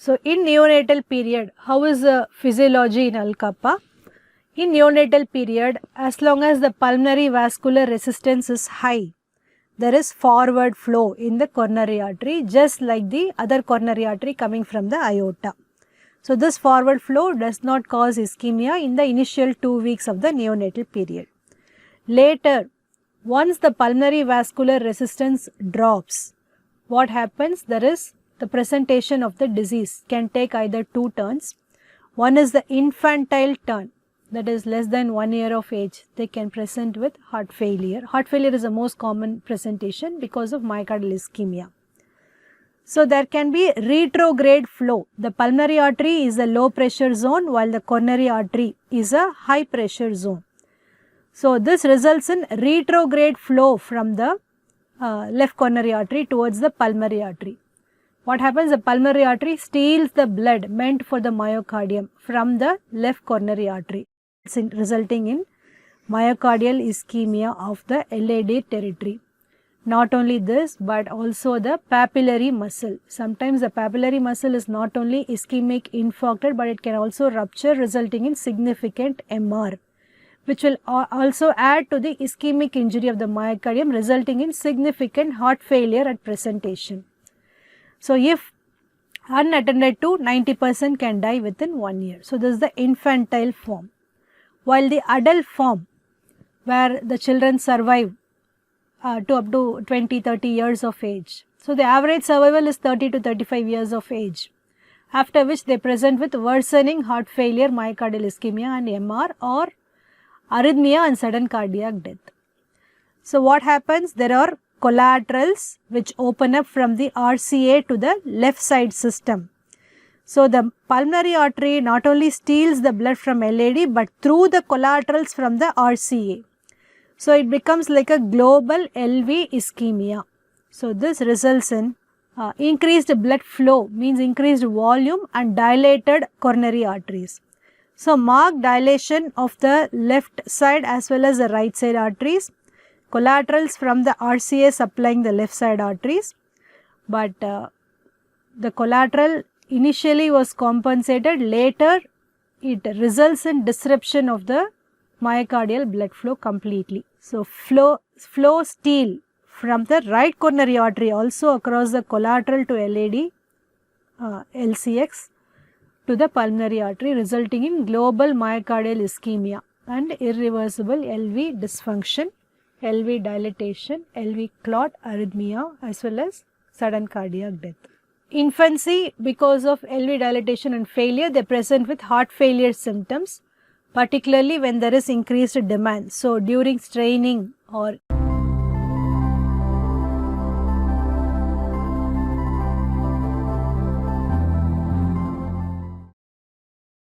So in neonatal period, how is the physiology in L kappa? In neonatal period, as long as the pulmonary vascular resistance is high, there is forward flow in the coronary artery, just like the other coronary artery coming from the aorta. So this forward flow does not cause ischemia in the initial 2 weeks of the neonatal period. Later, once the pulmonary vascular resistance drops, what happens? There is the presentation of the disease can take either two turns. One is the infantile turn, that is less than 1 year of age. They can present with heart failure. Heart failure is the most common presentation because of myocardial ischemia. So there can be retrograde flow. The pulmonary artery is a low pressure zone while the coronary artery is a high pressure zone. So this results in retrograde flow from the left coronary artery towards the pulmonary artery. What happens? The pulmonary artery steals the blood meant for the myocardium from the left coronary artery, resulting in myocardial ischemia of the LAD territory. Not only this, but also the papillary muscle. Sometimes the papillary muscle is not only ischemic infarcted, but it can also rupture, resulting in significant MR, which will also add to the ischemic injury of the myocardium, resulting in significant heart failure at presentation. So if unattended to, 90% can die within 1 year. So this is the infantile form. While the adult form, where the children survive to up to 20-30 years of age. So the average survival is 30 to 35 years of age, after which they present with worsening heart failure, myocardial ischemia and MR, or arrhythmia and sudden cardiac death. So what happens? There are collaterals which open up from the RCA to the left side system. So the pulmonary artery not only steals the blood from LAD, but through the collaterals from the RCA. So it becomes like a global LV ischemia. So this results in increased blood flow, means increased volume and dilated coronary arteries. So marked dilation of the left side as well as the right side arteries, collaterals from the RCA supplying the left side arteries, but the collateral initially was compensated, later it results in disruption of the myocardial blood flow completely. So flow steal from the right coronary artery also across the collateral to LAD, LCX to the pulmonary artery, resulting in global myocardial ischemia and irreversible LV dysfunction, LV dilatation, LV clot, arrhythmia as well as sudden cardiac death. Infancy, because of LV dilatation and failure, they present with heart failure symptoms, particularly when there is increased demand. So during straining or